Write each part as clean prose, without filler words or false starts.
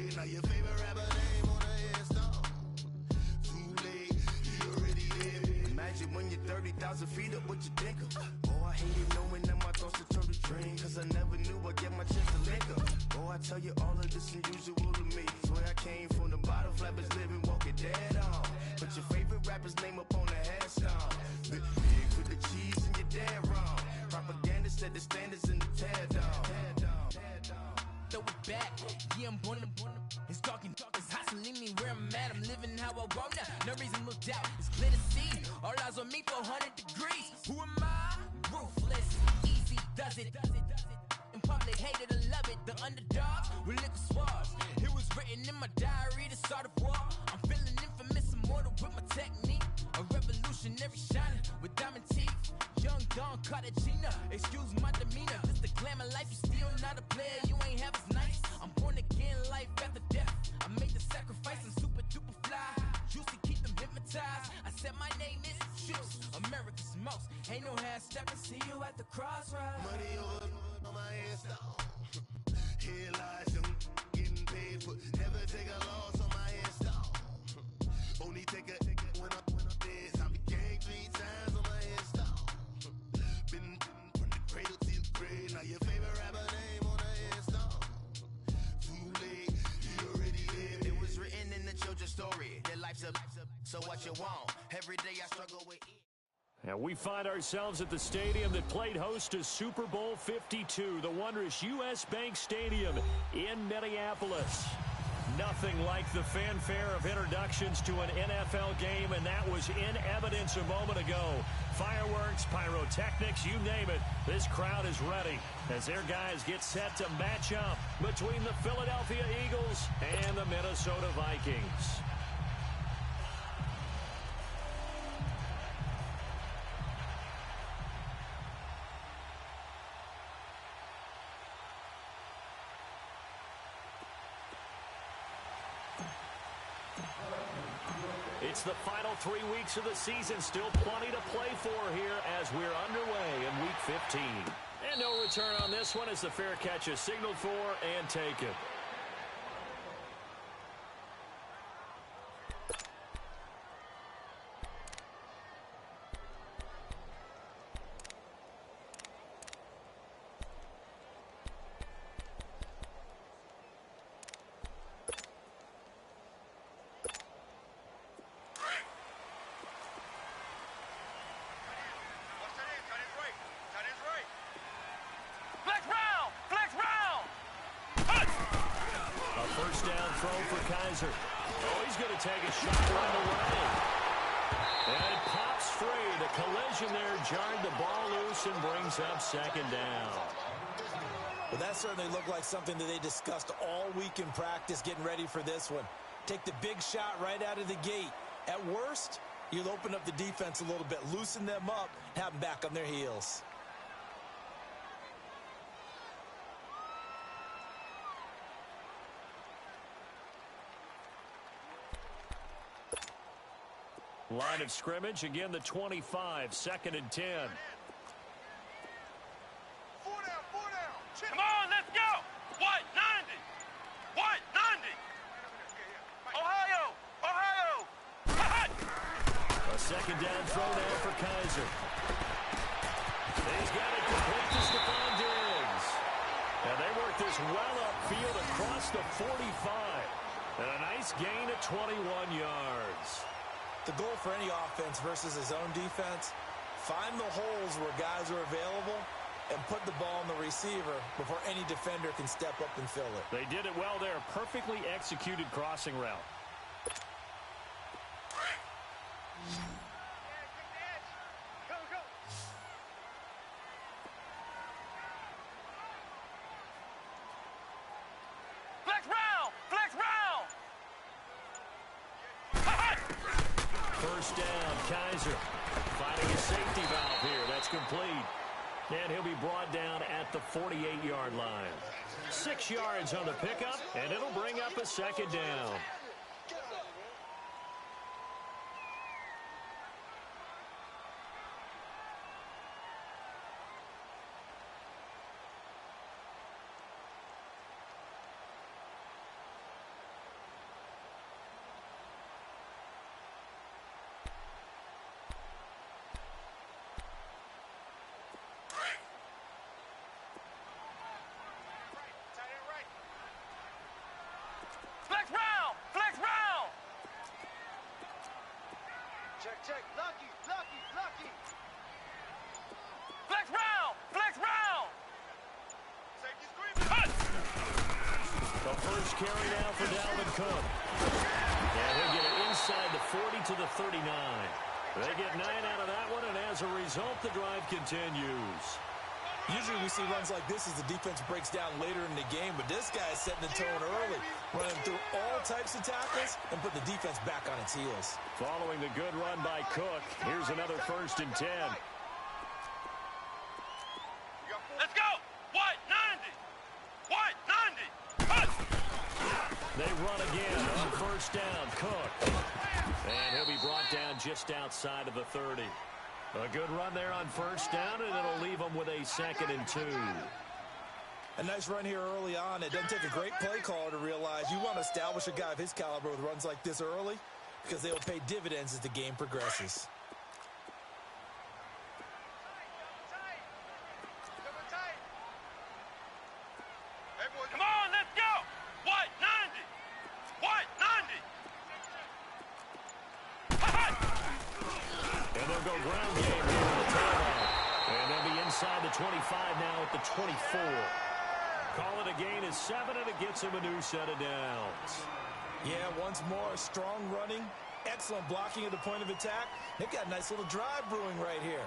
grade. Now your favorite rapper name on a headstone. Too late, he already dead. Imagine when you're 30,000 feet up, what you think of? Oh, I hated knowing that my thoughts would turn to dream, cause I never knew I'd get my chance to link up. Oh, I tell you all of this unusual to me. Swear I came from the bottom, flappers living, walking dead on. Put your favorite rapper's name up on the headstone. Big with the cheese and you're dead wrong. Propaganda set the standards in the tear down. Throw it back, yeah, I'm born to it's talking, it's hustling me where I'm at. I'm living how I want now, no reason to doubt. It's clear to see, all eyes on me, 400 degrees. Who am I? Ruthless, easy, does it. In public, hate it or love it. The underdogs with liquor swabs. It was written in my diary, the start of war. I'm feeling infamous, immortal with my technique. A revolutionary shining with diamond teeth. Young Don Cartagena, excuse my demeanor. This the glamour life, you still not a player. You ain't half as nice. I'm born again, life after death. I made the sacrifice, I'm super duper fly. Juicy, keep them hypnotized. I said my name is Juice, America's most. Ain't no half stepping, see you at the crossroads. Money over on my headstone. Here lies them getting paid for. Never take a loss on my headstone. Only take a when I'm dead. I be gang 3 times on my headstone. Been from the cradle to the grave. Now your favorite rapper name on a headstone. Too late, he already dead. It was written in the children's story. Their life's up, so what you want? Every day I struggle with it. And we find ourselves at the stadium that played host to Super Bowl 52, the wondrous U.S. Bank Stadium in Minneapolis. Nothing like the fanfare of introductions to an NFL game, and that was in evidence a moment ago. Fireworks, pyrotechnics, you name it. This crowd is ready as their guys get set to match up between the Philadelphia Eagles and the Minnesota Vikings. It's the final 3 weeks of the season. Still plenty to play for here as we're underway in Week 15. And no return on this one as the fair catch is signaled for and taken. Oh, he's going to take a shot right away. And it pops free. The collision there jarred the ball loose and brings up second down. Well, that certainly looked like something that they discussed all week in practice, getting ready for this one. Take the big shot right out of the gate. At worst, you'll open up the defense a little bit, loosen them up, have them back on their heels. Line of scrimmage, again the 25, 2nd and 10. 4 down. Come on, let's go. White, 90. White, 90. Ohio. A second down throw down for Kaiser. He's got it complete to Stephon Diggs. And they work this well upfield across the 45. And a nice gain of 21 yards. The goal for any offense versus his own defense, find the holes where guys are available and put the ball on the receiver before any defender can step up and fill it. They did it well there. Perfectly executed crossing route. First down, Kaiser finding a safety valve here. That's complete. And he'll be brought down at the 48-yard line. 6 yards on the pickup, and it'll bring up a second down. carry now for Dalvin Cook. And he'll get it inside the 40 to the 39. They get 9 out of that one, and as a result, the drive continues. Usually we see runs like this as the defense breaks down later in the game, but this guy is setting the tone early, running through all types of tackles and put the defense back on its heels. Following the good run by Cook, here's another 1st and 10. Let's go! What? 90! What? 90! Cut! They run again on 1st down. Cook. And he'll be brought down just outside of the 30. A good run there on 1st down, and it'll leave them with a 2nd and 2. A nice run here early on. It doesn't take a great play caller to realize you want to establish a guy of his caliber with runs like this early because they will pay dividends as the game progresses. Come on, let's go! What? 90! What? 90! And they'll go ground game here at the tailback. And they'll be inside the 25 now at the 24. Call it a gain of 7, and it gets him a new set of downs. Yeah, once more, strong running, excellent blocking at the point of attack. They've got a nice little drive brewing right here.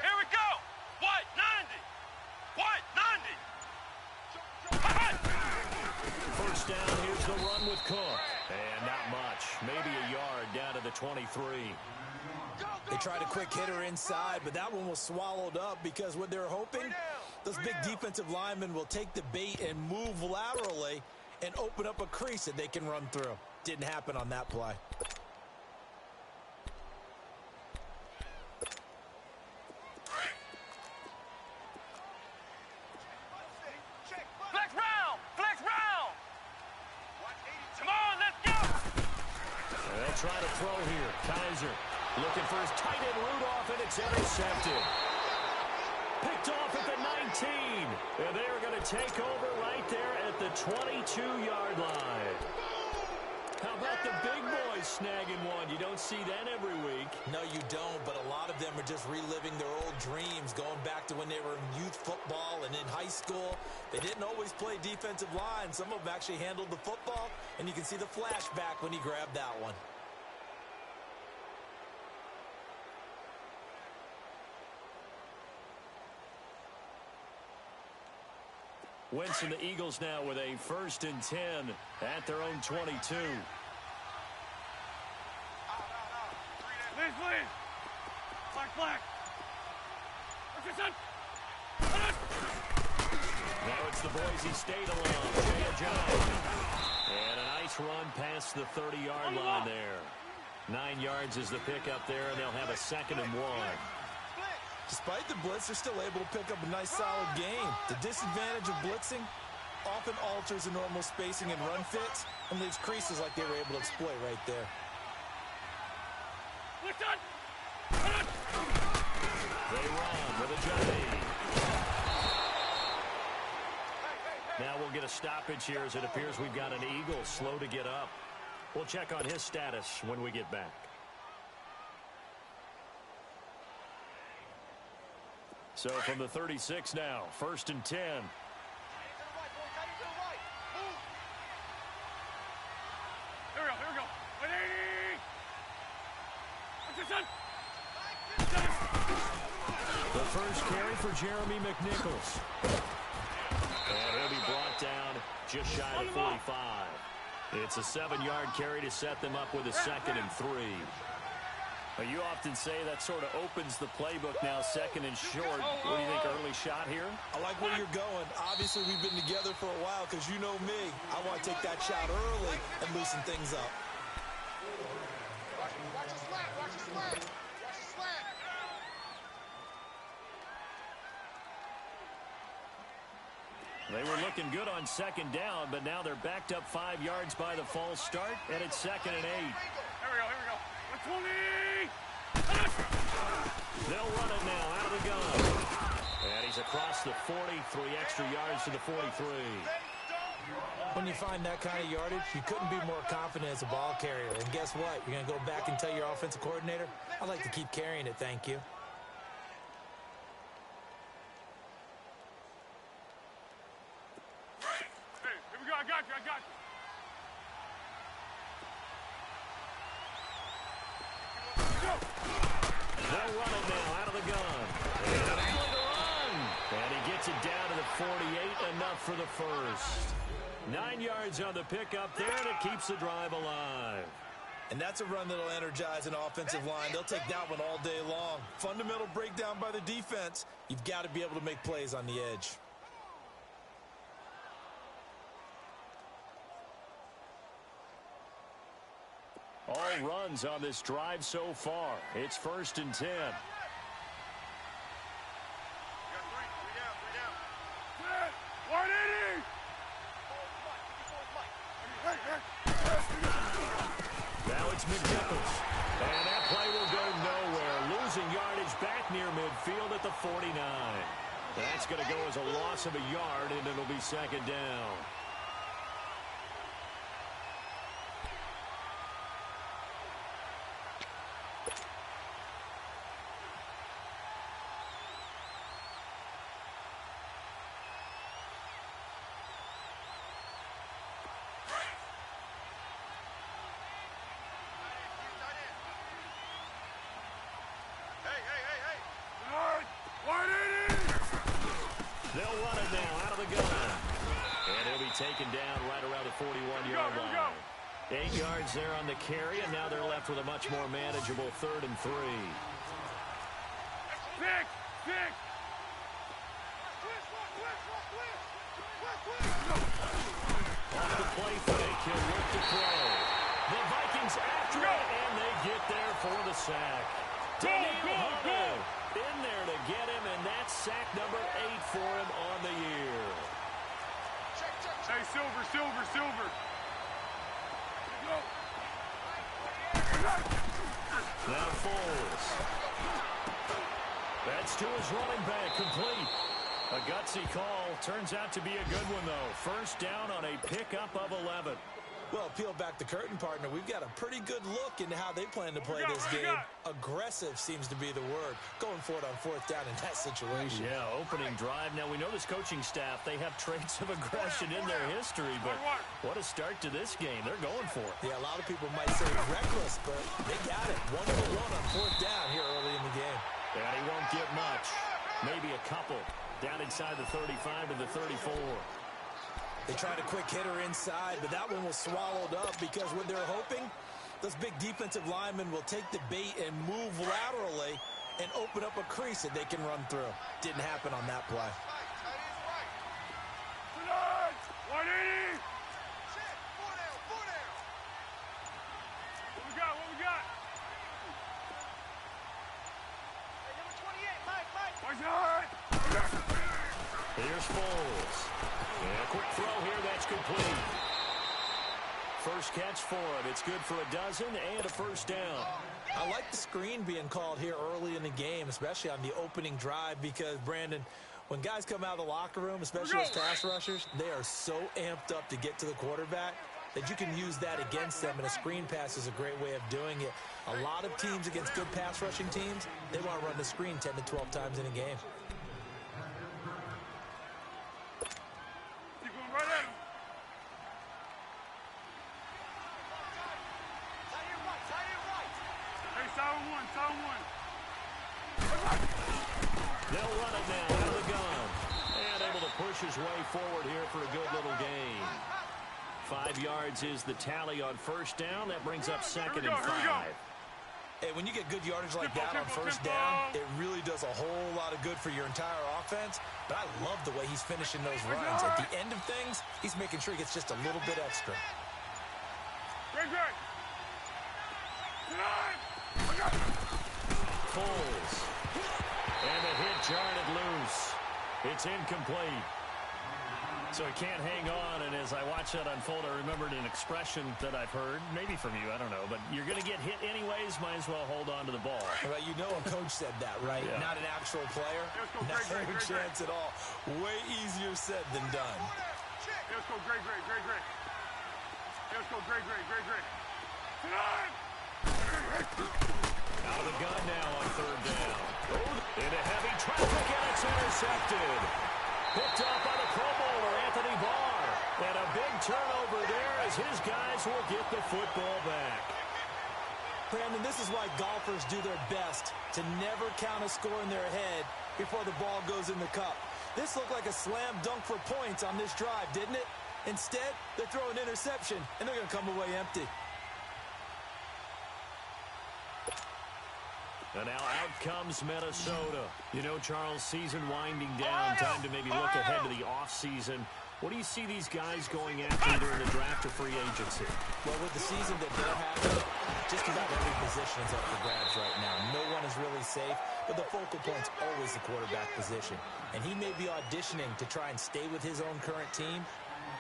Here we go! What? 90! What? 90! 1st down, here's the run with Cook. And not much, maybe a yard down to the 23. They tried a quick hitter inside, but that one was swallowed up because what they're hoping, those big defensive linemen will take the bait and move laterally and open up a crease that they can run through. Didn't happen on that play. Flex round! Flex round! Come on, let's go! They'll try to throw here. Kaiser looking for his tight end Rudolph, and it's intercepted. Picked off at the 19. And they are going to take over right there at the 22-yard line. How about the big boys snagging one? You don't see that every week. No, you don't, but a lot of them are just reliving their old dreams, going back to when they were in youth football and in high school. They didn't always play defensive line. Some of them actually handled the football, and you can see the flashback when he grabbed that one. Wentz and the Eagles now with a 1st and 10 at their own 22. Please, please! Flag! What's your son? Now it's the Boise State alum, Jay Ajayi. And a nice run past the 30-yard line there. 9 yards is the pickup there, and they'll have a 2nd and 1. Despite the blitz, they're still able to pick up a nice solid game. The disadvantage of blitzing often alters the normal spacing and run fits and leaves creases like they were able to exploit right there. They run with Ajayi. Now we'll get a stoppage here as it appears we've got an Eagle slow to get up. We'll check on his status when we get back. So from the 36 now, 1st and 10. Here we go. 180! What's your son? The first carry for Jeremy McNichols. And he'll be brought down just shy of 45. It's a 7-yard carry to set them up with a 2nd and 3. You often say that sort of opens the playbook now, 2nd and short. What do you think, early shot here? I like where you're going. Obviously, we've been together for a while because you know me. I want to take that shot early and loosen things up. Watch your slant! Watch your slant! Watch your slant! They were looking good on 2nd down, but now they're backed up 5 yards by the false start, and it's 2nd and 8. Here we go. 120! They'll run it now out of the gun. And he's across the 40, 3 extra yards to the 43. When you find that kind of yardage, you couldn't be more confident as a ball carrier. And guess what? You're going to go back and tell your offensive coordinator, I'd like to keep carrying it, thank you. Hey, here we go. I got you. They'll run it now out of the gun. And an alley to run. And he gets it down to the 48, enough for the first. 9 yards on the pickup there, and it keeps the drive alive. And that's a run that'll energize an offensive line. They'll take that one all day long. Fundamental breakdown by the defense. You've got to be able to make plays on the edge. All runs on this drive so far. It's 1st and 10. We got three down. 180! Now it's McNichols. And that play will go nowhere. Losing yardage back near midfield at the 49. That's going to go as a loss of a yard, and it'll be 2nd down. Hey! 180! They'll run it now out of the gun. And he'll be taken down right around the 41-yard line. 8 yards there on the carry, and now they're left with a much more manageable 3rd and 3. Six! Off the play fake, he'll look to throw. The Vikings after it, and they get there for the sack. Go! In there to get him, and that's sack number 8 for him on the year. Hey, Silver! Now Foles. That's to his running back, complete. A gutsy call. Turns out to be a good one, though. 1st down on a pickup of 11. Well, peel back the curtain, partner. We've got a pretty good look into how they plan to play this game. Aggressive seems to be the word. Going for it on 4th down in that situation. Yeah, opening drive. Now, we know this coaching staff, they have traits of aggression in their history, but what a start to this game. They're going for it. Yeah, a lot of people might say reckless, but they got it. 1-1 on 4th down here early in the game. And he won't get much. Maybe a couple. Down inside the 35 to the 34. They tried a quick hitter inside, but that one was swallowed up because what they're hoping, those big defensive linemen will take the bait and move laterally and open up a crease that they can run through. Didn't happen on that play. 180! What we got? Hey, number 28, Mike! Here's Foles. And a quick throw here, that's complete. First catch for him. It's good for a dozen and a 1st down. I like the screen being called here early in the game, especially on the opening drive, because, Brandon, when guys come out of the locker room, especially as pass rushers, they are so amped up to get to the quarterback that you can use that against them, and a screen pass is a great way of doing it. A lot of teams against good pass rushing teams, they want to run the screen 10 to 12 times in a game. Keep going right at him. Hey, side one. They'll run it now out of the gun. And able to push his way forward here for a good little gain. 5 yards is the tally on 1st down. That brings up 2nd and 5. Hey, when you get good yardage like that on 1st down, it really does a whole lot of good for your entire offense. But I love the way he's finishing those runs. At the end of things, he's making sure he gets just a little bit extra. Great. Foles. And the hit jarred it loose. It's incomplete. So he can't hang on, and as I watch that unfold, I remembered an expression that I've heard, maybe from you, I don't know, but you're going to get hit anyways, might as well hold on to the ball. Well, you know a coach said that, right? Yeah. Not an actual player. No chance at all. Way easier said than done. Let's go, great. Let's go, great. Out of the gun now on third down. Into heavy traffic, and it's intercepted. Picked up by the Pro Bowler, Anthony Barr. And a big turnover there as his guys will get the football back. Brandon, this is why golfers do their best to never count a score in their head before the ball goes in the cup. This looked like a slam dunk for points on this drive, didn't it? Instead, they're throwing an interception, and they're going to come away empty. And now out comes Minnesota. You know, Charles, season winding down, time to maybe look ahead to the offseason. What do you see these guys going after during the draft or free agency? Well, with the season that they're having, just about every position is up for grabs right now. No one is really safe, but the focal point's always the quarterback position. And he may be auditioning to try and stay with his own current team.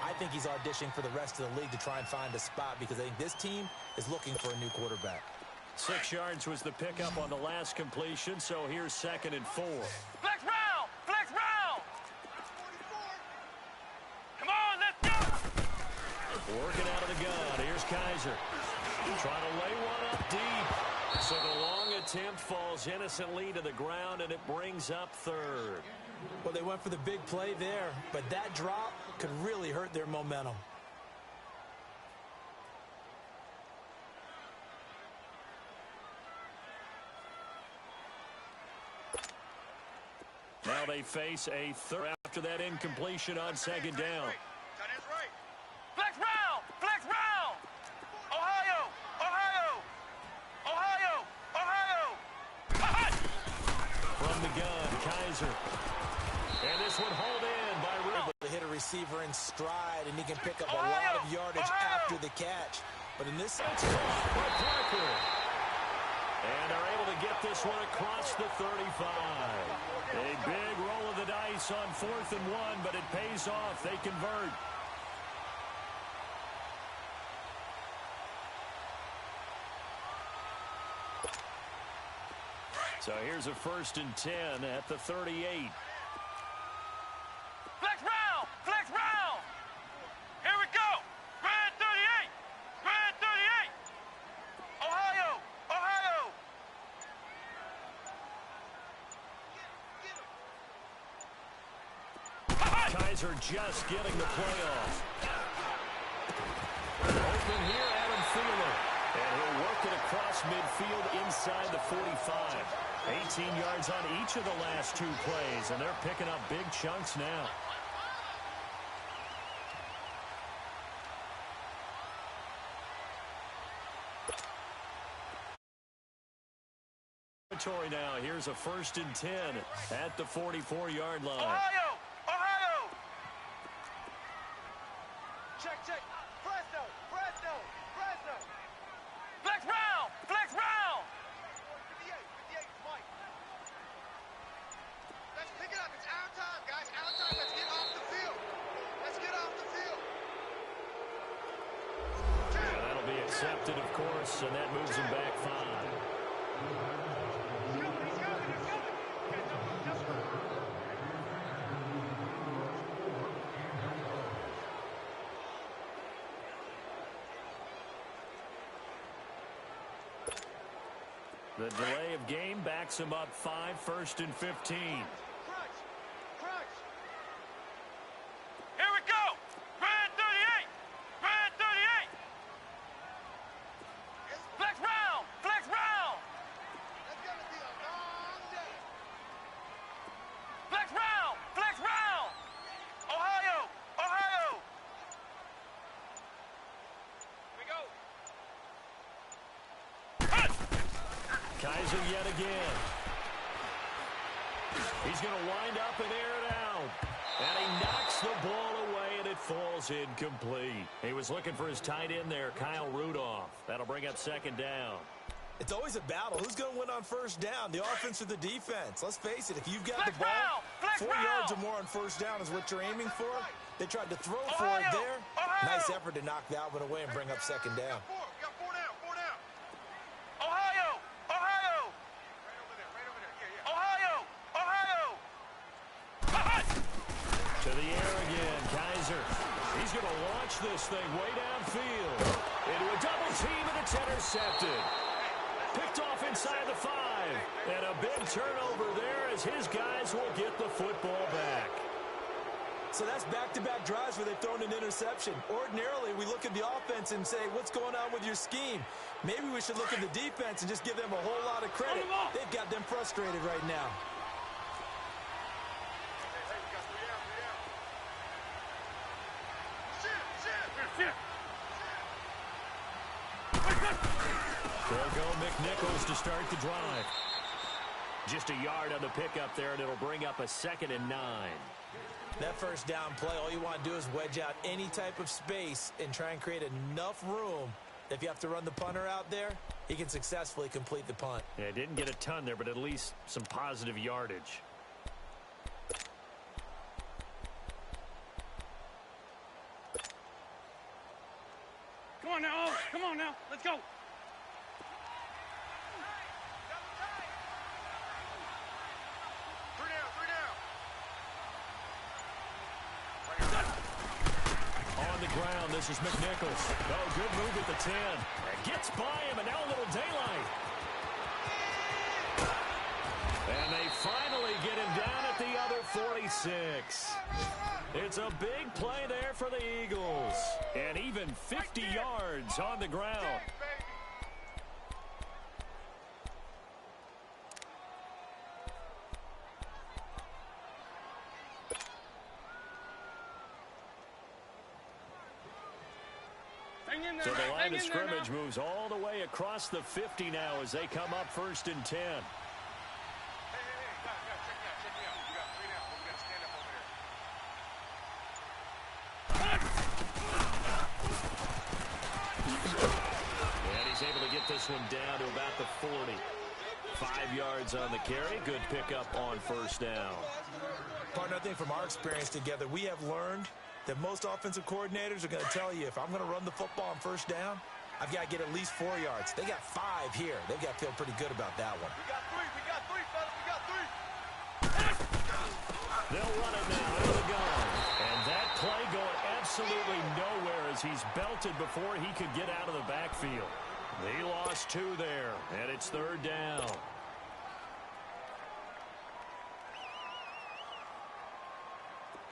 I think he's auditioning for the rest of the league to try and find a spot because I think this team is looking for a new quarterback. 6 yards was the pickup on the last completion, so here's 2nd and 4. Flex round! Come on, let's go! Working out of the gun. Here's Kaiser. Trying to lay one up deep. So the long attempt falls innocently to the ground, and it brings up 3rd. Well, they went for the big play there, but that drop could really hurt their momentum. Now they face a 3rd after that incompletion on 2nd down. Tight end's right. Flex round! Ohio! From the gun, Kaiser. And this one hauled in by River. To hit a receiver in stride, and he can pick up a lot of yardage after the catch. But in this It's caught by Parker. And they're able to get this one across the 35. A big roll of the dice on 4th and 1, but it pays off. They convert. So here's a 1st and 10 at the 38. Flex round! Here we go! Grand 38! Ohio! Kaiser just getting the play off. Open here, Adam Thielen. And he'll work it across midfield inside the 45. 18 yards on each of the last 2 plays, and they're picking up big chunks now. Now, here's a 1st and 10 at the 44-yard line. Ohio! Check. Presto! Flex round! 58, Mike. Let's pick it up. It's our time, guys. Our time. Let's get off the field. And that'll be accepted, of course, and that moves him back 5. The delay of game backs him up 5, 1st and 15. Crunch. Here we go. Grand 38. Flex round. That's going to be a long day. Flex round. Ohio. Here we go. Kaiser yet again. He's going to wind up and air it out. And he knocks the ball away, and it falls incomplete. He was looking for his tight end there, Kyle Rudolph. That'll bring up 2nd down. It's always a battle. Who's going to win on 1st down, the offense or the defense? Let's face it, if you've got the ball, 4 yards or more on 1st down is what you're aiming for. They tried to throw for it there. Nice effort to knock that one away and bring up 2nd down. We got 4 down. Ohio. Right over there. Yeah. Ohio. To the air again, Kaiser. He's going to launch this thing way downfield. Into a double team, and it's intercepted. Picked off inside the 5. And a big turnover there as his guys will get the football back. So that's back-to-back drives where they've thrown an interception. Ordinarily, we look at the offense and say, what's going on with your scheme? Maybe we should look at the defense and just give them a whole lot of credit. They've got them frustrated right now. There go McNichols to start the drive. Just a yard on the pickup there, and it'll bring up a 2nd and 9. That first down play, all you want to do is wedge out any type of space and try and create enough room. If you have to run the punter out there, he can successfully complete the punt. Yeah, didn't get a ton there, but at least some positive yardage. Come on now, come on now, let's go. On the ground, this is McNichols. Oh, good move at the 10. And gets by him, and now a little daylight. And they finally get him down at the other 46. It's a big play there for the Eagles. And even 50 yards on the ground. So the line of scrimmage moves all the way across the 50 now as they come up 1st and 10. And he's able to get this one down to about the 40. 5 yards on the carry. Good pickup on 1st down. Partner, I think from our experience together, we have learned that most offensive coordinators are going to tell you, if I'm going to run the football on 1st down, I've got to get at least 4 yards. They got 5 here. They've got to feel pretty good about that one. We got three, fellas, we got 3. They'll run it now out of the gun. And that play going absolutely nowhere as he's belted before he could get out of the backfield. They lost 2 there, and it's 3rd down.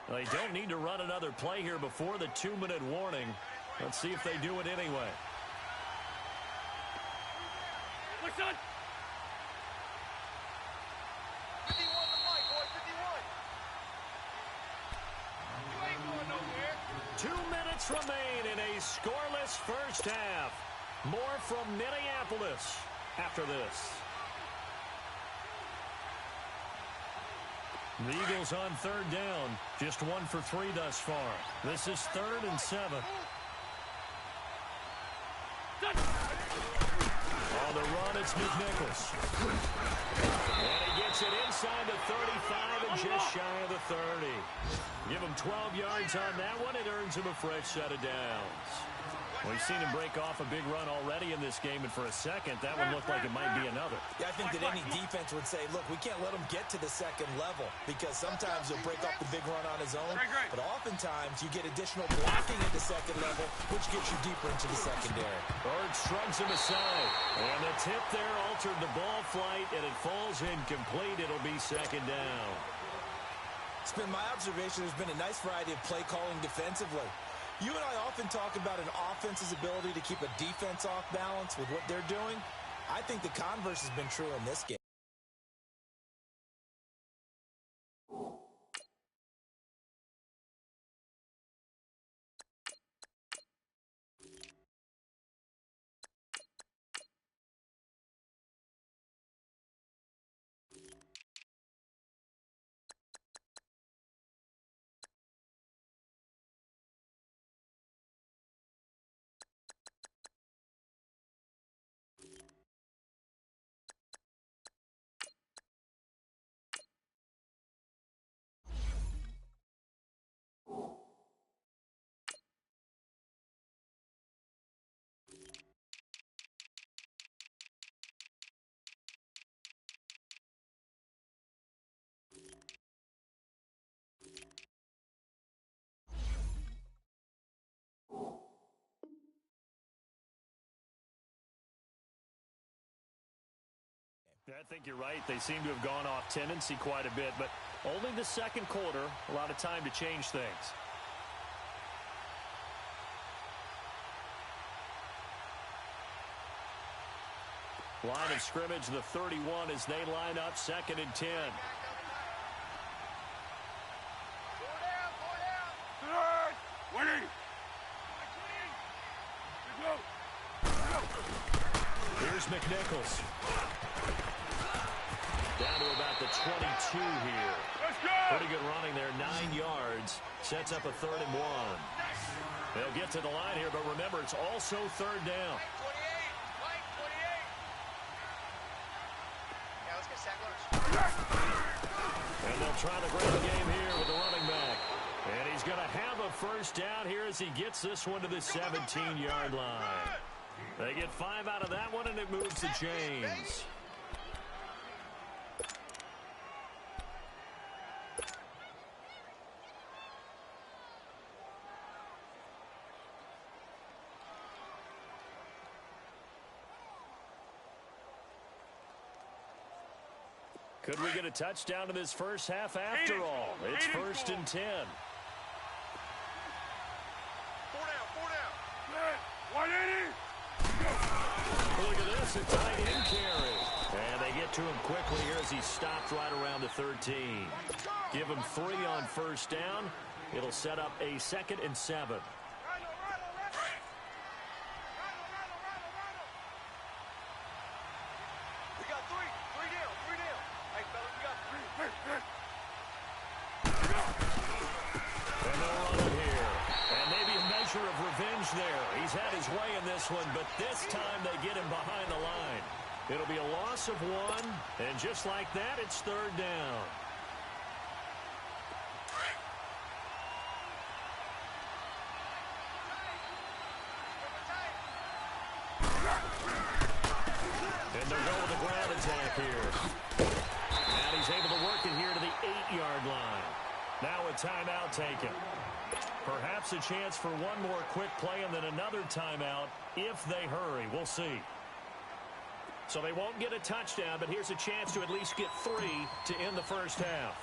They don't need to run another play here before the 2-minute warning. Let's see if they do it anyway. What's on? 51 to Mike, boy, 51. You ain't going nowhere. 2 minutes remain in a scoreless first half. More from Minneapolis after this. The Eagles on 3rd down. Just 1 for 3 thus far. This is 3rd and 7. On the run, it's McNichols. And he gets it inside the 35 and just shy of the 30. Give him 12 yards on that one. It earns him a fresh set of downs. We've seen him break off a big run already in this game, and for a second, that one looked like it might be another. Yeah, I think that any defense would say, look, we can't let him get to the 2nd level, because sometimes he'll break off the big run on his own, but oftentimes you get additional blocking at the 2nd level, which gets you deeper into the secondary. Bird shrugs him aside, and the tip there altered the ball flight, and it falls incomplete. It'll be 2nd down. It's been my observation there's been a nice variety of play calling defensively. You and I often talk about an offense's ability to keep a defense off balance with what they're doing. I think the converse has been true in this game. I think you're right. They seem to have gone off tendency quite a bit, but only the second quarter, a lot of time to change things. Line of scrimmage, the 31, as they line up 2nd and 10. Here's McNichols. Down to about the 22 here. Pretty good running there, 9 yards. Sets up a 3rd and 1. They'll get to the line here, but remember, it's also 3rd down. And they'll try to bring the game here with the running back. And he's going to have a 1st down here as he gets this one to the 17-yard line. They get 5 out of that one, and it moves the chains. Could we get a touchdown in this first half after all? It's 1st and 10. 4 down. 180. Look at this, a tight end carry. And they get to him quickly here as he stopped right around the 13. Give him 3 on 1st down. It'll set up a 2nd and 7. We got 3 down. Hey, fellas, we got 3. And they'll run it here. And maybe a measure of revenge there. He's had his way in this one, but this time they get him behind the line. It'll be a loss of 1, and just like that, it's 3rd down. And they'll go with a ground attack here. And he's able to work it here to the 8-yard line. Now a timeout taken. Perhaps a chance for one more quick play and then another timeout if they hurry. We'll see. So they won't get a touchdown, but here's a chance to at least get 3 to end the first half.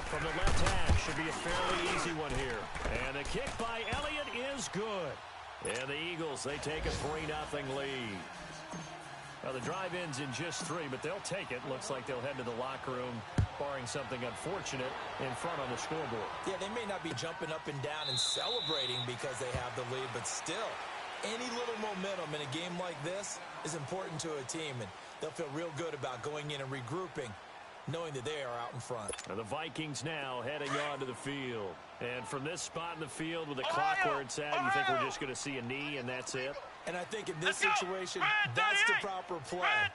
From the left hash, should be a fairly easy one here. And the kick by Elliott is good. And the Eagles, they take a 3-0 lead. Now the drive ends in just 3, but they'll take it. Looks like they'll head to the locker room, barring something unfortunate, in front on the scoreboard. Yeah, they may not be jumping up and down and celebrating because they have the lead, but still, any little momentum in a game like this is important to a team, and they'll feel real good about going in and regrouping, knowing that they are out in front. Now the Vikings now heading onto the field. And from this spot in the field with the clock where it's at, you think we're just going to see a knee and that's it? And I think in this situation, that's the proper play.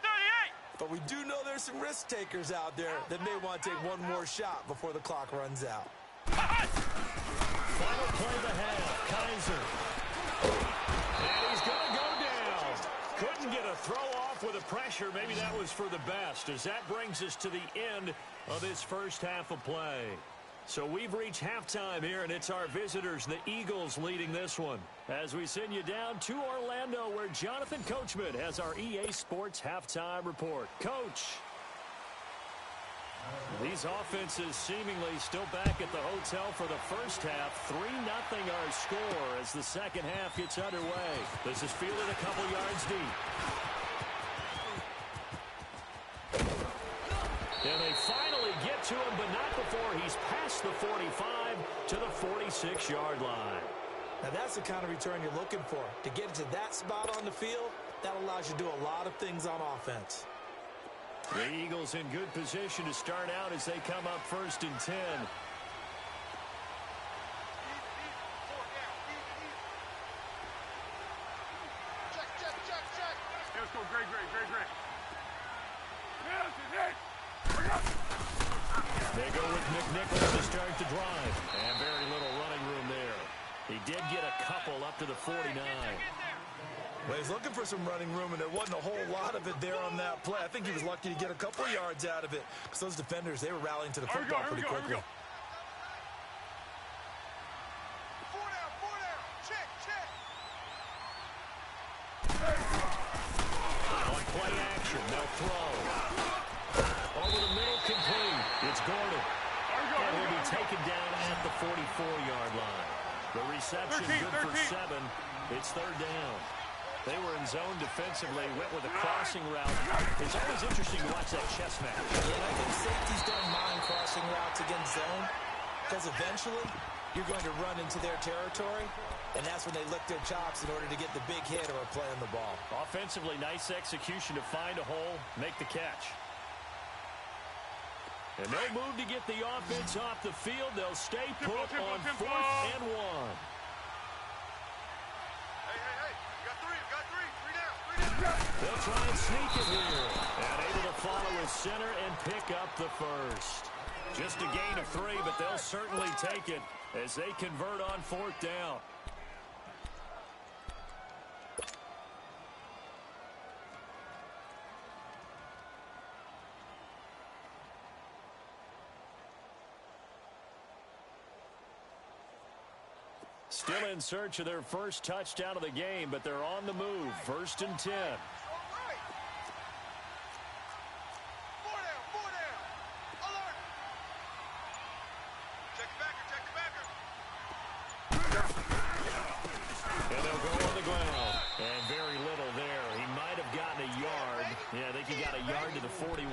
But we do know there's some risk takers out there that may want to take one more shot before the clock runs out. Final play of the half, Kaiser. And he's going to go down. Couldn't get a throw off with the pressure. Maybe that was for the best, as that brings us to the end of this first half of play. So we've reached halftime here, and it's our visitors, the Eagles, leading this one. As we send you down to Orlando, where Jonathan Coachman has our EA Sports halftime report. Coach. These offenses seemingly still back at the hotel for the first half. 3-0 our score as the second half gets underway. This is fielded a couple yards deep. And they finally get to him, but not before he's past the 45 to the 46-yard line. Now that's the kind of return you're looking for. To get to that spot on the field, that allows you to do a lot of things on offense. The Eagles in good position to start out as they come up 1st and 10. Let's go, great. They go with McNichols to start the drive. And very little running room there. He did get a couple up to the 49. Well, he's looking for some running room, and there wasn't a whole lot of it there on that play. I think he was lucky to get a couple yards out of it, because those defenders, they were rallying to the football pretty quickly. 4 down. Check. On play action, they'll throw. 44-yard line. The reception good for 7. It's third down. They were in zone defensively, went with a crossing route. It's always interesting to watch that chess match. And I think safeties don't mind crossing routes against zone because eventually you're going to run into their territory, and that's when they lick their chops in order to get the big hit or a play on the ball. Offensively, nice execution to find a hole, make the catch. And they'll move to get the offense off the field. They'll stay put on 4th and 1. They'll try and sneak it here. And able to follow his center and pick up the first. Just a gain of 3, but they'll certainly take it as they convert on 4th down. Still in search of their first touchdown of the game, but they're on the move. 1st and 10. And they'll go on the ground. And very little there. He might have gotten a yard. Yeah, I think he got a yard to the 41.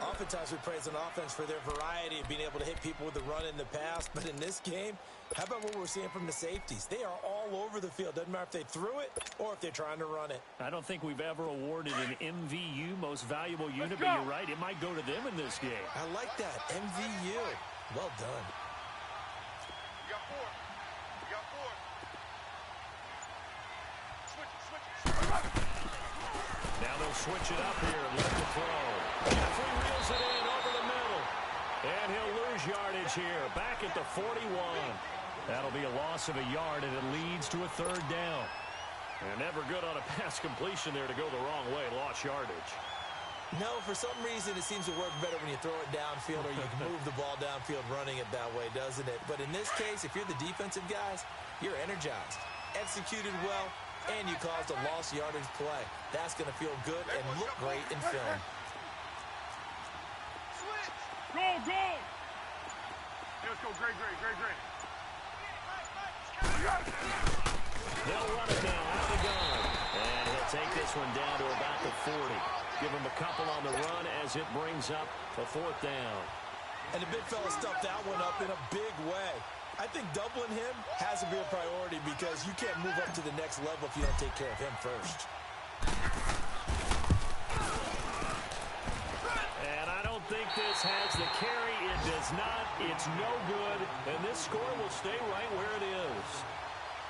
Oftentimes we praise an offense for their variety of being able to hit people with the run in the pass. But in this game, how about what we're seeing from the safeties? They are all over the field. Doesn't matter if they threw it or if they're trying to run it. I don't think we've ever awarded an MVU, most valuable unit, but you're right. It might go to them in this game. I like that. MVU. Well done. You got 4. You got 4. Switch it. Now they'll switch it up here and look to throw. Jeffrey reels it in over the middle. And he'll lose yardage here. Back at the 41. That'll be a loss of a yard, and it leads to a 3rd down. And never good on a pass completion there to go the wrong way. Lost yardage. No, for some reason it seems to work better when you throw it downfield or you can move the ball downfield running it that way, doesn't it? But in this case, if you're the defensive guys, you're energized, executed well, and you caused a lost yardage play. That's going to feel good and look great in film. Go! Let's go, great. They'll run it now out of the gun. And he'll take this one down to about the 40. Give him a couple on the run as it brings up a 4th down. And the big fella stuffed that one up in a big way. I think doubling him has to be a priority because you can't move up to the next level if you don't take care of him first. And I don't think this has the carry. It does not. It's no good. And this score will stay right where it is.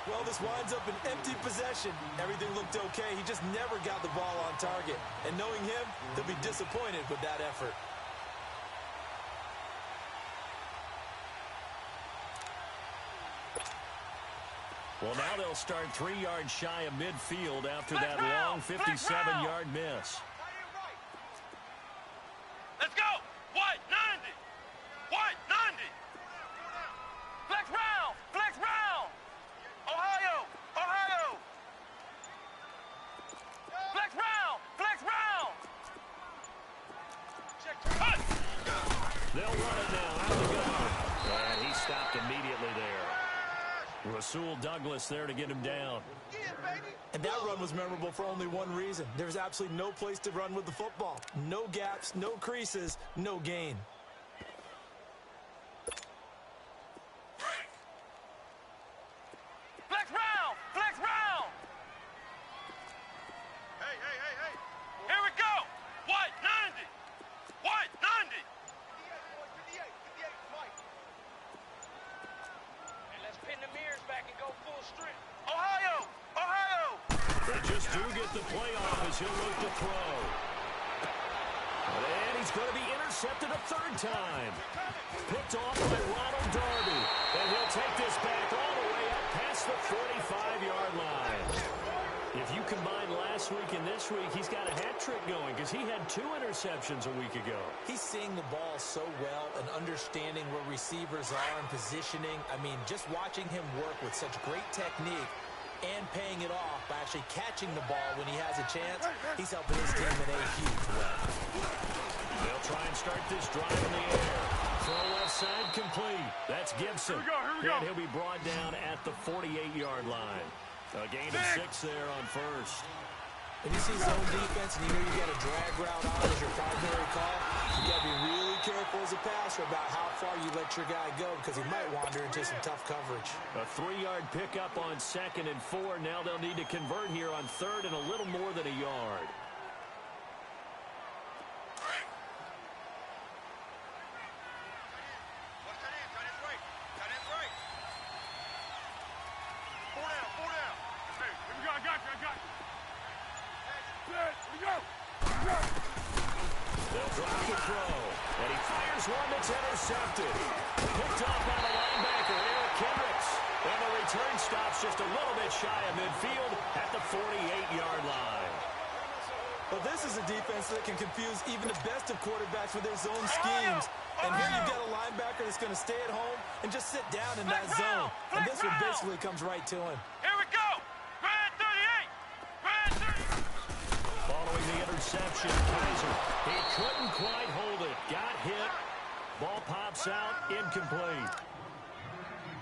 Well, this winds up an empty possession. Everything looked okay. He just never got the ball on target. And knowing him, they'll be disappointed with that effort. Well, now they'll start 3 yards shy of midfield after that long 57-yard miss. Let's go! White, 90! White, 90! Flex round! Ohio! Flex round! Check. They'll run it now out of the gun. And he stopped immediately there. Rasul Douglas there to get him down. And that run was memorable for only one reason. There's absolutely no place to run with the football. No gaps, no creases, no gain. Flex round! Hey! Here we go! White, 90! White, 90! 58, Mike. And let's pin the mirrors back and go full strength. Ohio! They just do get the play off as he'll look to throw. And he's going to be intercepted a 3rd time. Picked off by Ronald Darby. And he'll take this back all the way up past the 45-yard line. If you combine last week and this week, he's got a hat trick going because he had 2 interceptions a week ago. He's seeing the ball so well and understanding where receivers are and positioning. I mean, just watching him work with such great technique and paying it off by actually catching the ball when he has a chance. He's helping his team in a huge way. They'll try and start this drive in the air. Throw left side complete. That's Gibson. Here we go. And he'll be brought down at the 48-yard line. A gain of 6 there on first. When you see zone defense and you know you got a drag route on as your primary call, you got to be really careful as a passer about how far you let your guy go because he might wander into some tough coverage. A 3-yard pickup on 2nd and 4. Now they'll need to convert here on 3rd and a little more than a yard. They'll drop the throw, and he fires one that's intercepted. Picked off by the linebacker, Eric Kendricks. And the return stops just a little bit shy of midfield at the 48-yard line. Well, this is a defense that can confuse even the best of quarterbacks with their zone schemes. And here you've got a linebacker that's going to stay at home and just sit down in that zone. And this one basically comes right to him. Here we go. Red 38. Red 38. Following the interception, Kaiser, he couldn't quite hold it. Got hit. Ball pops out, incomplete.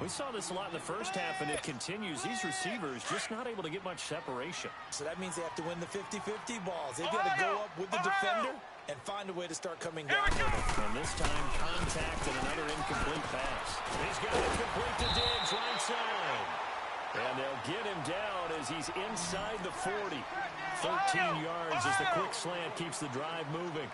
We saw this a lot in the first half, and it continues. These receivers just not able to get much separation. So that means they have to win the 50-50 balls. They've got to go up with the defender and find a way to start coming down with it. And this time, contact and another incomplete pass. He's got it complete to Diggs, right side. And they'll get him down as he's inside the 40. 13 yards as the quick slant keeps the drive moving.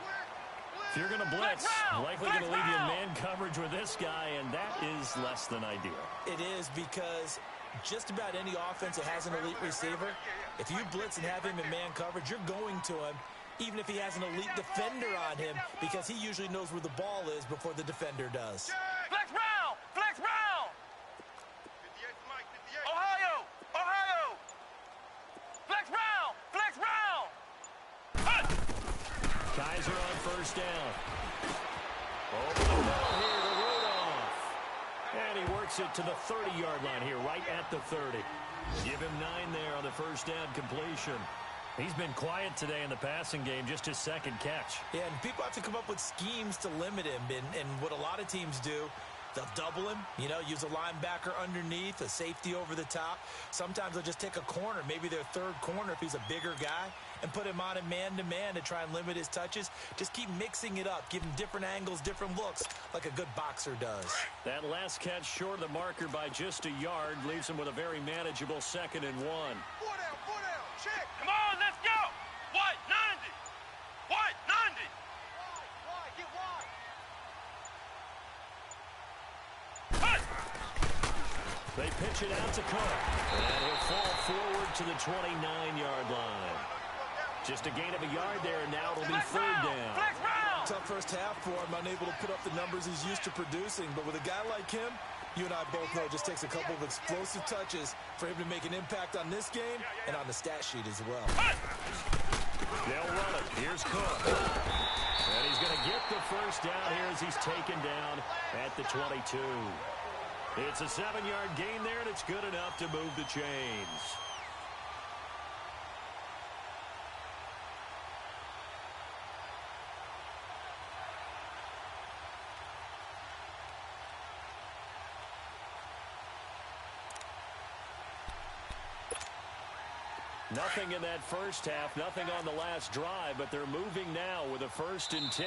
If you're going to blitz, likely going to leave you in man coverage with this guy, and that is less than ideal. It is because just about any offense that has an elite receiver, if you blitz and have him in man coverage, you're going to him, even if he has an elite defender on him, because he usually knows where the ball is before the defender does. Flex round. Flex round. 58 Mike. 58. Ohio. Ohio. Flex round. Flex round. Kaiser on first down. Over the middle here to Rudolph. And he works it to the 30-yard line here, right at the 30. Give him 9 there on the first down completion. He's been quiet today in the passing game, just his second catch. Yeah, and people have to come up with schemes to limit him. And what a lot of teams do, they'll double him, use a linebacker underneath, a safety over the top. Sometimes they'll just take a corner, maybe their third corner if he's a bigger guy, and put him on a man-to-man to try and limit his touches. Just keep mixing it up, give him different angles, different looks, like a good boxer does. That last catch short of the marker by just a yard leaves him with a very manageable 2nd and 1. 4 down. Check. Come on, let's go. White, 90. White, 90. Wide, get wide. They pitch it out to Cook. And he'll fall forward to the 29-yard line. Just a gain of a yard there, and now it'll be 3rd down. Flex round. Tough first half for him, unable to put up the numbers he's used to producing. But with a guy like him, you and I both know it just takes a couple of explosive touches for him to make an impact on this game and on the stat sheet as well. They'll run it. Here's Cook. And he's going to get the first down here as he's taken down at the 22. It's a 7-yard gain there, and it's good enough to move the chains. Nothing in that first half, nothing on the last drive, but they're moving now with a 1st and 10.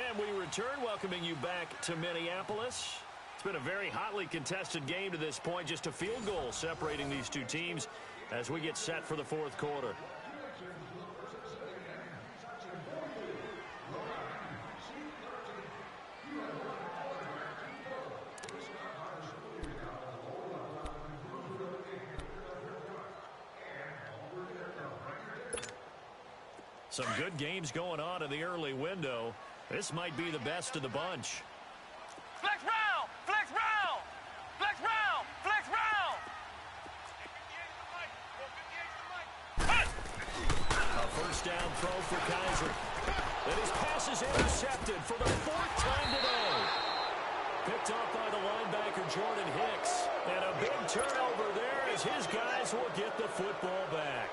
And we return, welcoming you back to Minneapolis. It's been a very hotly contested game to this point, just a field goal separating these two teams as we get set for the 4th quarter. Some good games going on in the early window. This might be the best of the bunch. Flex round! Flex round! Flex round! Flex round! A first down throw for Kaiser. And his pass is intercepted for the 4th time today. Picked off by the linebacker, Jordan Hicks. And a big turnover there as his guys will get the football back.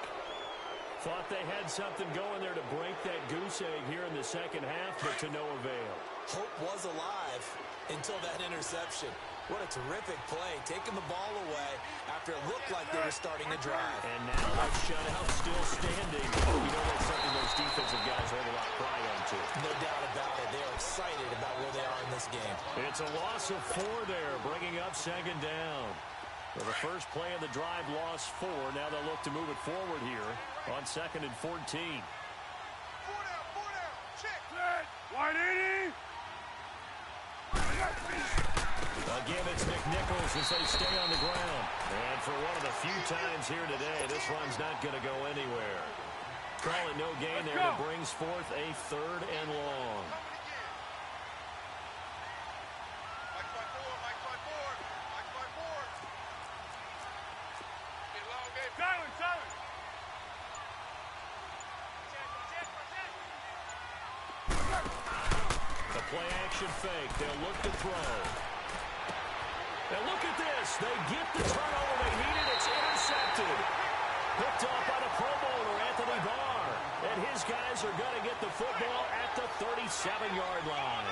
Thought they had something going there to break that goose egg here in the second half, but to no avail. Hope was alive until that interception. What a terrific play, taking the ball away after it looked like they were starting to drive. And now that shutout still standing. You know that's something those defensive guys hold a lot of pride on, too. No doubt about it. They're excited about where they are in this game. It's a loss of 4 there, bringing up second down. For the first play of the drive, lost 4. Now they'll look to move it forward here on 2nd and 14. 4 down, check. 180. Again, it's McNichols as they stay on the ground. And for one of the few times here today, this run's not going to go anywhere. Call it no gain there. It brings forth a 3rd and long. The play-action fake. They'll look to throw. And look at this. They get the turnover they needed. It's intercepted. Picked off by the Pro Bowler, Anthony Barr. And his guys are going to get the football at the 37-yard line.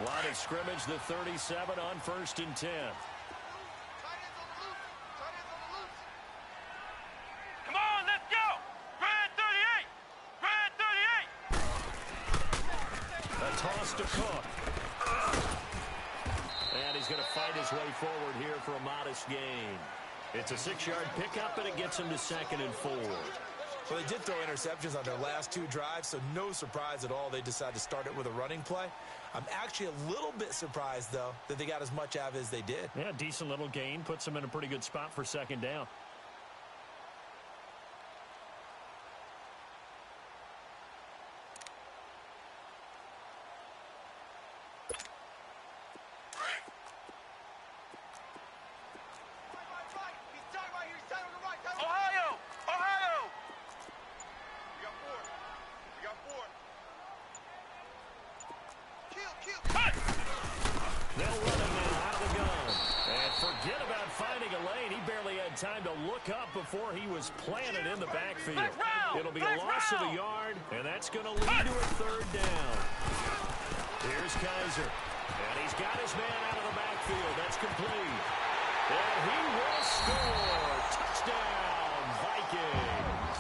Line of scrimmage, the 37 on 1st and 10. Come on, let's go. Red 38. Red 38. A toss to Cook. And he's going to fight his way forward here for a modest gain. It's a 6-yard pickup, and it gets him to 2nd and 4. Well, they did throw interceptions on their last 2 drives, so no surprise at all they decided to start it with a running play. I'm actually a little bit surprised, though, that they got as much out of it as they did. Yeah, decent little gain. Puts them in a pretty good spot for 2nd down. Time to look up before he was planted in the backfield. It'll be a loss of a yard, and that's going to lead to a 3rd down. Here's Kaiser, and he's got his man out of the backfield. That's complete. And he will score. Touchdown, Vikings.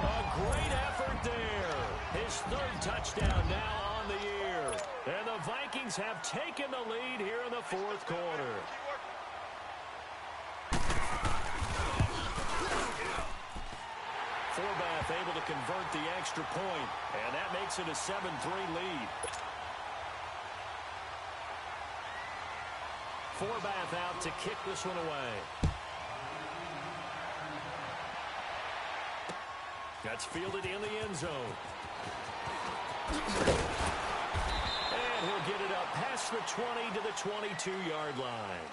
A great effort there. His 3rd touchdown now on the year. And the Vikings have taken the lead here in the 4th quarter. Forbath able to convert the extra point, and that makes it a 7-3 lead. Forbath out to kick this one away. That's fielded in the end zone. And he'll get it up past the 20 to the 22-yard line.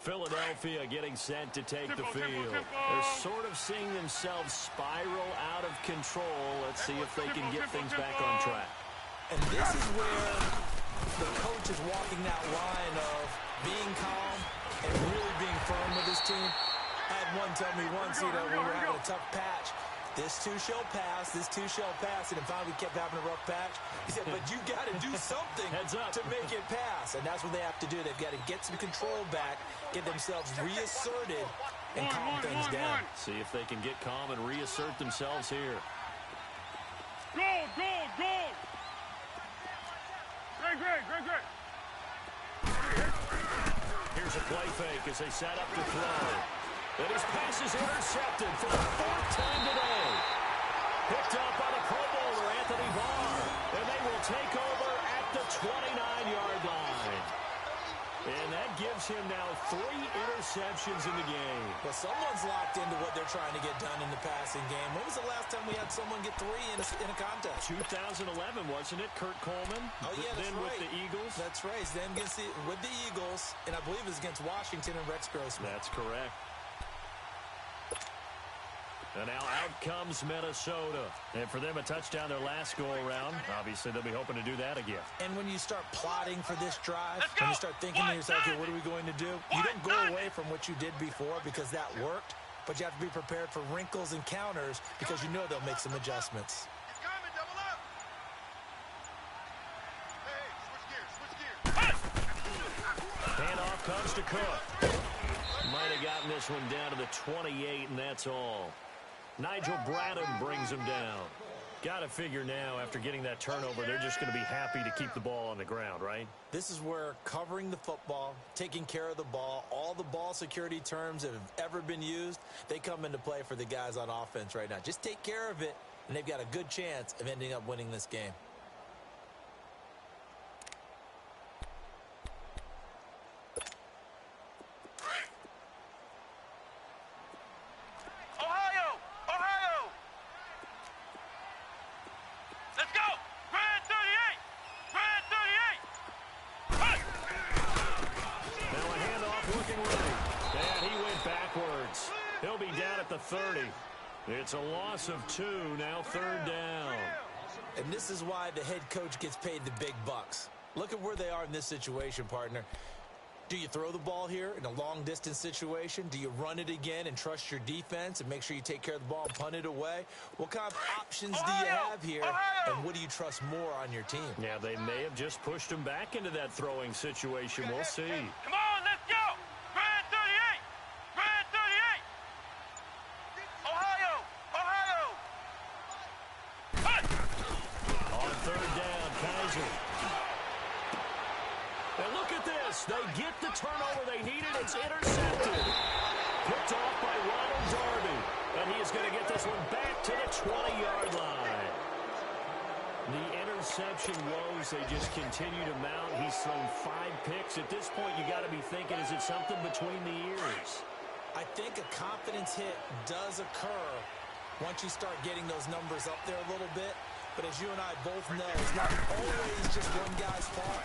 Philadelphia getting set to take the field. They're sort of seeing themselves spiral out of control. Let's see if they can get things back on track. And this is where the coach is walking that line of being calm and really being firm with his team. I had one tell me once, we were having a tough patch. This too shall pass, this too shall pass, and finally we kept having a rough patch. He said, but you got to do something to make it pass, and that's what they have to do. They've got to get some control back, get themselves reasserted, and calm things down. See if they can get calm and reassert themselves here. Goal, goal, goal! Great. Here's a play fake as they set up to throw. And his pass is intercepted for the 4th time today. Picked up by the Pro Bowler, Anthony Barr. And they will take over at the 29-yard line. And that gives him now 3 interceptions in the game. Well, someone's locked into what they're trying to get done in the passing game. When was the last time we had someone get 3 in a contest? 2011, wasn't it? Kurt Coleman? Oh, yeah, that's then right. with the Eagles? That's right. Then with the Eagles, and I believe it was against Washington and Rex Grossman. That's correct. And now out comes Minnesota. And for them, a touchdown their last go-around. Obviously, they'll be hoping to do that again. And when you start plotting for this drive, when you start thinking to yourself, okay, what are we going to do? You don't go away from what you did before because that worked, but you have to be prepared for wrinkles and counters because you know they'll make some adjustments. He's coming, double up. Hey, switch gears. Handoff comes to Cook. Might have gotten this one down to the 28, and that's all. Nigel Bradham brings him down. Got to figure now, after getting that turnover, they're just going to be happy to keep the ball on the ground, right? This is where covering the football, taking care of the ball, all the ball security terms that have ever been used, they come into play for the guys on offense right now. Just take care of it, and they've got a good chance of ending up winning this game. He'll be down at the 30. It's a loss of 2, now 3rd down. And this is why the head coach gets paid the big bucks. Look at where they are in this situation, partner. Do you throw the ball here in a long-distance situation? Do you run it again and trust your defense and make sure you take care of the ball and punt it away? What kind of options do you have here, and what do you trust more on your team? Yeah, they may have just pushed him back into that throwing situation. We'll see. Come on, let's go! Grand 38! Grand 38! Ohio! Ohio! On 3rd down, Kaiser. And look at this. They get the turnover they needed. It's intercepted. Picked off by Ronald Darby. And he is going to get this one back to the 20-yard line. The interception woes, they just continue to mount. He's thrown 5 picks. At this point, you got to be thinking, is it something between the ears? I think a confidence hit does occur once you start getting those numbers up there a little bit. But as you and I both know, it's not always just one guy's fault.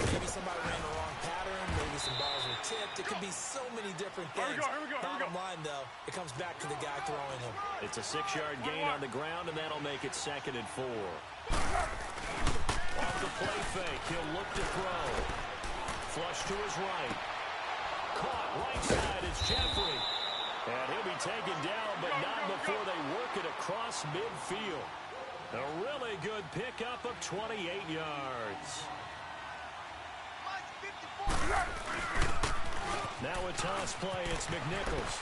Maybe somebody ran the wrong pattern. Maybe some balls were tipped. It could be so many different things. Here we go. Bottom line, though, it comes back to the guy throwing them. It's a 6-yard gain on the ground, and that'll make it 2nd and 4. Off the play fake, he'll look to throw. Flush to his right. Caught right side, it's Jeffrey. And he'll be taken down, but not before they work it across midfield. A really good pickup of 28 yards. Now a toss play, it's McNichols.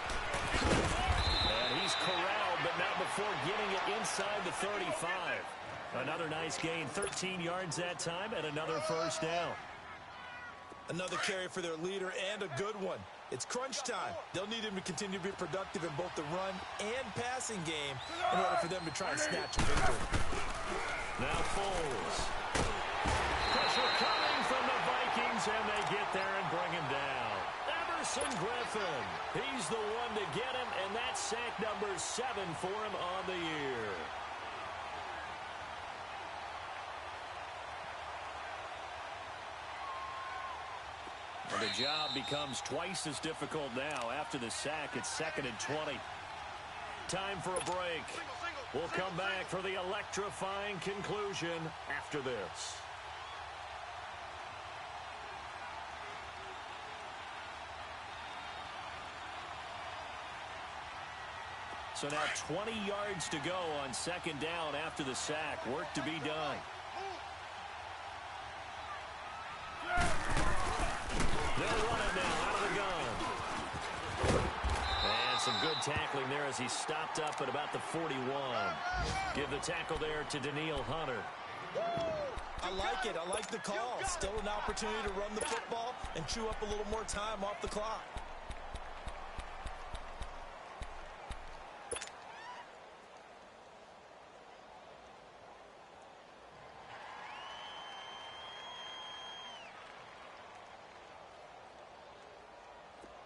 And he's corralled, but not before getting it inside the 35. Another nice gain, 13 yards that time, and another 1st down. Another carry for their leader, and a good one. It's crunch time. They'll need him to continue to be productive in both the run and passing game in order for them to try and snatch a victory. Now Foles. Pressure coming from the Vikings, and they get there and bring him down. Emerson Griffin. He's the one to get him, and that's sack number 7 for him on the year. And the job becomes twice as difficult now. After the sack, it's 2nd and 20. Time for a break. We'll come back for the electrifying conclusion after this. So now 20 yards to go on 2nd down after the sack. Work to be done. They'll run it now out of the gun. And some good tackling there as he stopped up at about the 41. Give the tackle there to Daniil Hunter. I like it. I like the call. Still an opportunity to run the football and chew up a little more time off the clock.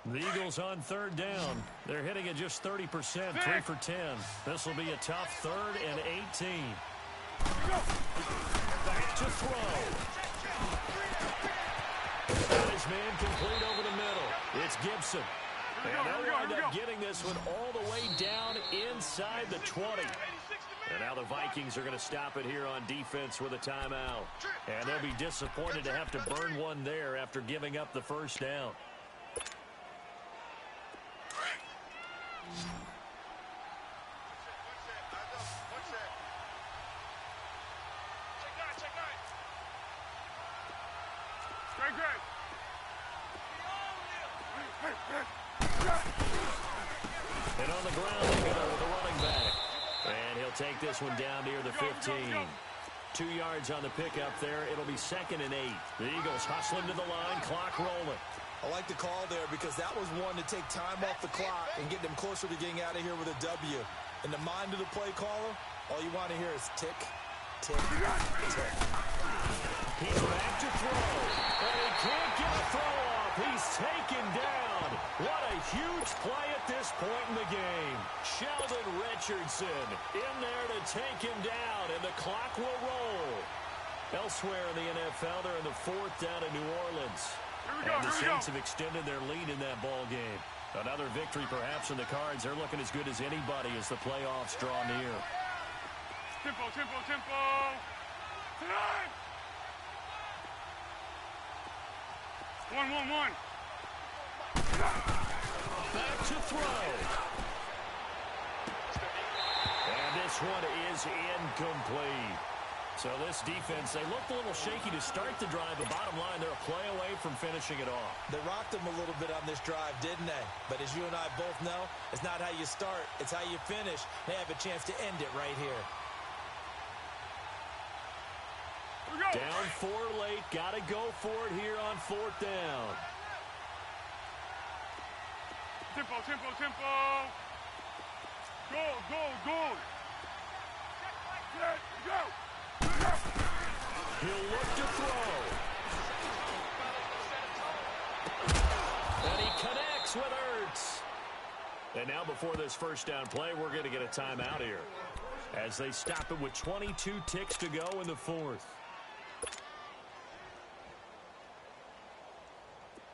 The Eagles on third down. They're hitting at just 30%, 3 for 10. This will be a tough 3rd and 18. Back to throw. Got his man complete over the middle. It's Gibson. And they'll wind up getting this one all the way down inside the 20. And now the Vikings are going to stop it here on defense with a timeout. And they'll be disappointed to have to burn one there after giving up the first down. And on the ground they go with the running back. And he'll take this one down near the 15. 2 yards on the pickup there. It'll be 2nd and 8. The Eagles hustling to the line, clock rolling. I like the call there because that was one to take time off the clock and get them closer to getting out of here with a W. In the mind of the play caller, all you want to hear is tick, tick, tick. He's back to throw. And he can't get a throw off. He's taken down. What a huge play at this point in the game. Sheldon Richardson in there to take him down, and the clock will roll. Elsewhere in the NFL, they're in the 4th down in New Orleans. And the Saints have extended their lead in that ball game. Another victory perhaps in the cards. They're looking as good as anybody as the playoffs draw near. Tempo, tempo, tempo. Tonight. 1-1-1. Back to throw. And this one is incomplete. So this defense, they looked a little shaky to start the drive, but bottom line, they're a play away from finishing it off. They rocked them a little bit on this drive, didn't they? But as you and I both know, it's not how you start, it's how you finish. They have a chance to end it right here. Down 4 late, got to go for it here on 4th down. Tempo, tempo, tempo. Go, go, go. Let go. He'll look to throw. And he connects with Ertz. And now before this first down play, we're going to get a timeout here as they stop it with 22 ticks to go in the 4th.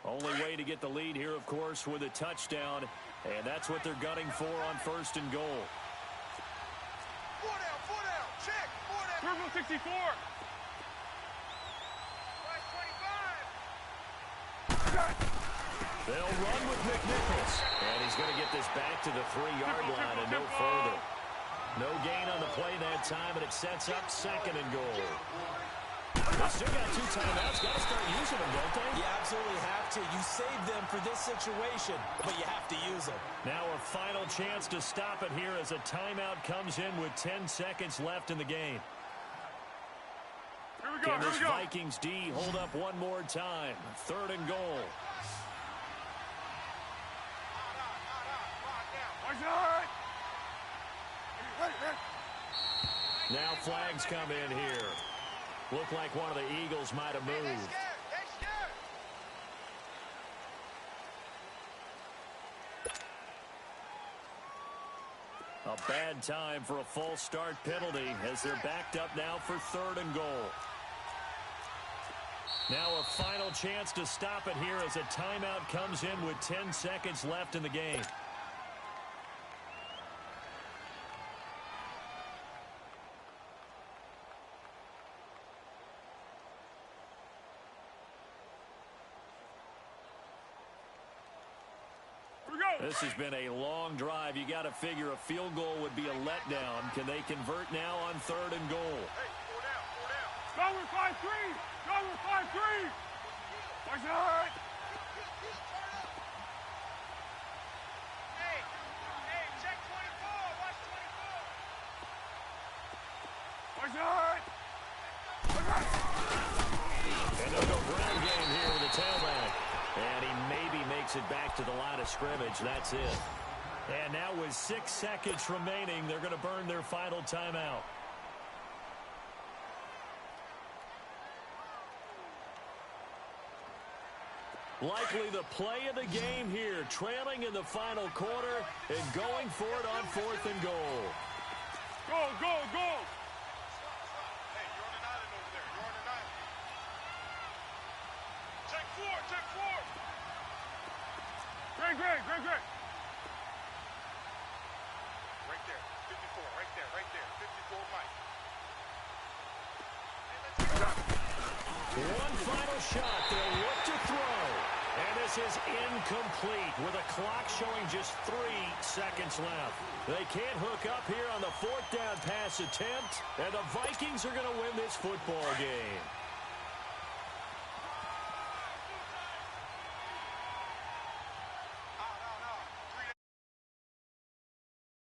Only way to get the lead here, of course, with a touchdown. And that's what they're gunning for on 1st and goal. 4 down, check, 4 down. Purple 64. They'll run with McNichols. And he's going to get this back to the 3-yard line and no further. No gain on the play that time, and it sets up 2nd and goal. They still got 2 timeouts. Got to start using them, don't they? You absolutely have to. You save them for this situation, but you have to use them. Now a final chance to stop it here as a timeout comes in with 10 seconds left in the game. Here we go, Can this here we go. Vikings D hold up one more time? 3rd and goal. Now flags come in here. Look like one of the Eagles might have moved. A bad time for a false start penalty as they're backed up now for 3rd and goal. Now a final chance to stop it here as a timeout comes in with 10 seconds left in the game. This has been a long drive. You got to figure a field goal would be a letdown. Can they convert now on 3rd and goal? Hey, 4 down, 4 down. Go with 5-3. Go with 5-3. Watch out. Hey, check 24. Watch 24. Watch out. And they'll go ground game here with the tailback. And he maybe makes it back to the line of scrimmage. That's it. And now with 6 seconds remaining, they're going to burn their final timeout. Likely the play of the game here, trailing in the final quarter and going for it on 4th and goal. Go, go, go! Hey, you're on an island over there. You're on an island. Take 4, take 4! Greg. Right there, 54, right there, 54, Mike. One final shot. They'll look to throw. And this is incomplete with a clock showing just 3 seconds left. They can't hook up here on the 4th down pass attempt, and the Vikings are going to win this football game.